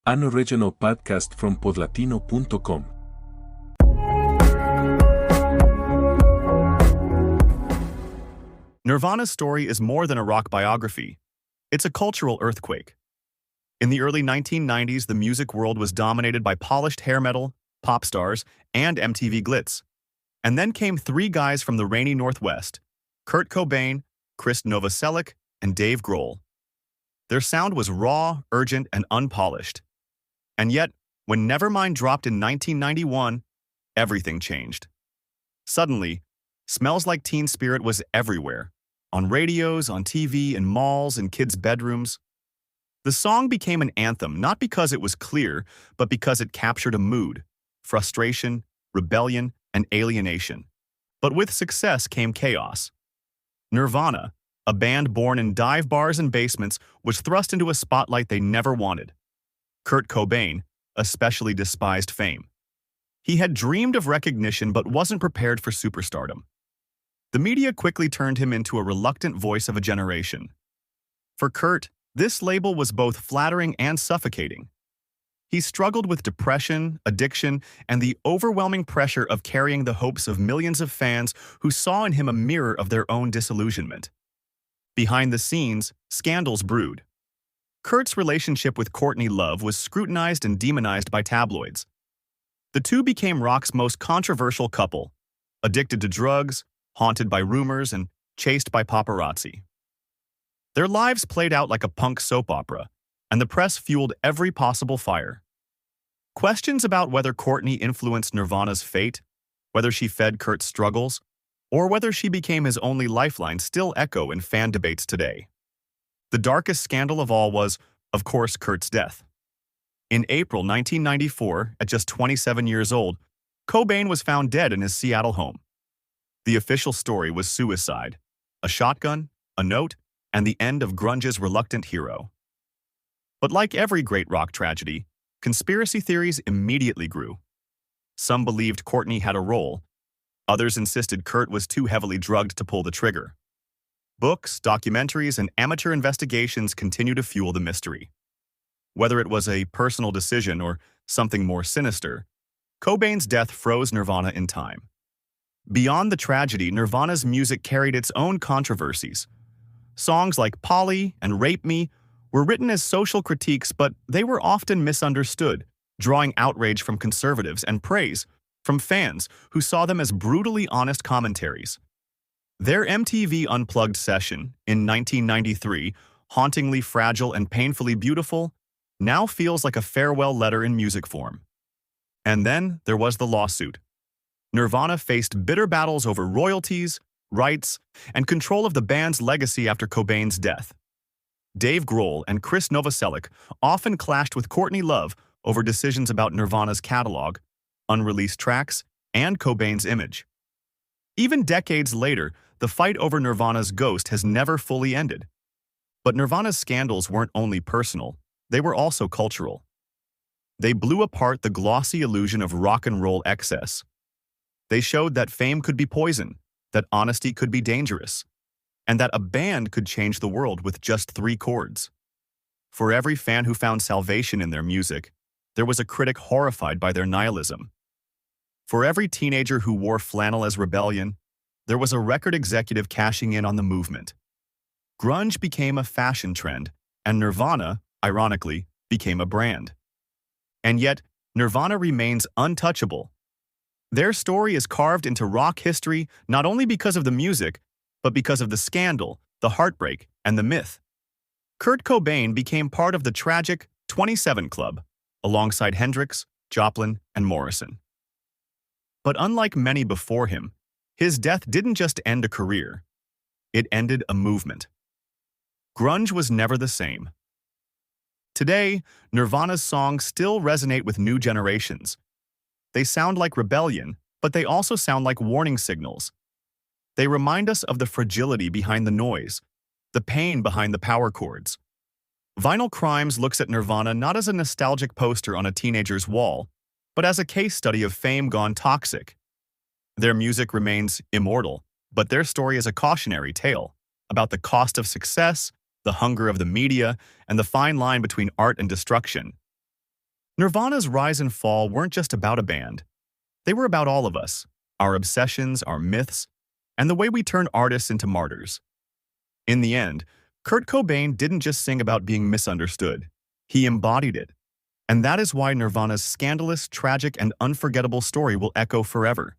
An original podcast from podlatino.com. Nirvana's story is more than a rock biography. It's a cultural earthquake. In the early 1990s, the music world was dominated by polished hair metal, pop stars, and MTV glitz. And then came three guys from the rainy Northwest: Kurt Cobain, Chris Novoselic, and Dave Grohl. Their sound was raw, urgent, and unpolished. And yet, when Nevermind dropped in 1991, everything changed. Suddenly, Smells Like Teen Spirit was everywhere, on radios, on TV, in malls, in kids' bedrooms. The song became an anthem not because it was clear, but because it captured a mood: frustration, rebellion, and alienation. But with success came chaos. Nirvana, a band born in dive bars and basements, was thrust into a spotlight they never wanted. Kurt Cobain, especially despised fame. He had dreamed of recognition but wasn't prepared for superstardom. The media quickly turned him into a reluctant voice of a generation. For Kurt, this label was both flattering and suffocating. He struggled with depression, addiction, and the overwhelming pressure of carrying the hopes of millions of fans who saw in him a mirror of their own disillusionment. Behind the scenes, scandals brewed. Kurt's relationship with Courtney Love was scrutinized and demonized by tabloids. The two became rock's most controversial couple, addicted to drugs, haunted by rumors, and chased by paparazzi. Their lives played out like a punk soap opera, and the press fueled every possible fire. Questions about whether Courtney influenced Nirvana's fate, whether she fed Kurt's struggles, or whether she became his only lifeline still echo in fan debates today. The darkest scandal of all was, of course, Kurt's death. In April 1994, at just 27 years old, Cobain was found dead in his Seattle home. The official story was suicide: a shotgun, a note, and the end of grunge's reluctant hero. But like every great rock tragedy, conspiracy theories immediately grew. Some believed Courtney had a role. Others insisted Kurt was too heavily drugged to pull the trigger. Books, documentaries, and amateur investigations continue to fuel the mystery. Whether it was a personal decision or something more sinister, Cobain's death froze Nirvana in time. Beyond the tragedy, Nirvana's music carried its own controversies. Songs like Polly and Rape Me were written as social critiques, but they were often misunderstood, drawing outrage from conservatives and praise from fans who saw them as brutally honest commentaries. Their MTV Unplugged session in 1993, Hauntingly Fragile and Painfully Beautiful, now feels like a farewell letter in music form. And then there was the lawsuit. Nirvana faced bitter battles over royalties, rights, and control of the band's legacy after Cobain's death. Dave Grohl and Chris Novoselic often clashed with Courtney Love over decisions about Nirvana's catalog, unreleased tracks, and Cobain's image. Even decades later, the fight over Nirvana's ghost has never fully ended. But Nirvana's scandals weren't only personal, they were also cultural. They blew apart the glossy illusion of rock and roll excess. They showed that fame could be poison, that honesty could be dangerous, and that a band could change the world with just 3 chords. For every fan who found salvation in their music, there was a critic horrified by their nihilism. For every teenager who wore flannel as rebellion, there was a record executive cashing in on the movement. Grunge became a fashion trend, and Nirvana, ironically, became a brand. And yet, Nirvana remains untouchable. Their story is carved into rock history not only because of the music, but because of the scandal, the heartbreak, and the myth. Kurt Cobain became part of the tragic 27 Club, alongside Hendrix, Joplin, and Morrison. But unlike many before him, his death didn't just end a career. It ended a movement. Grunge was never the same. Today, Nirvana's songs still resonate with new generations. They sound like rebellion, but they also sound like warning signals. They remind us of the fragility behind the noise, the pain behind the power chords. Vinyl Crimes looks at Nirvana not as a nostalgic poster on a teenager's wall, but as a case study of fame gone toxic. Their music remains immortal, but their story is a cautionary tale about the cost of success, the hunger of the media, and the fine line between art and destruction. Nirvana's rise and fall weren't just about a band. They were about all of us, our obsessions, our myths, and the way we turn artists into martyrs. In the end, Kurt Cobain didn't just sing about being misunderstood. He embodied it. And that is why Nirvana's scandalous, tragic, and unforgettable story will echo forever.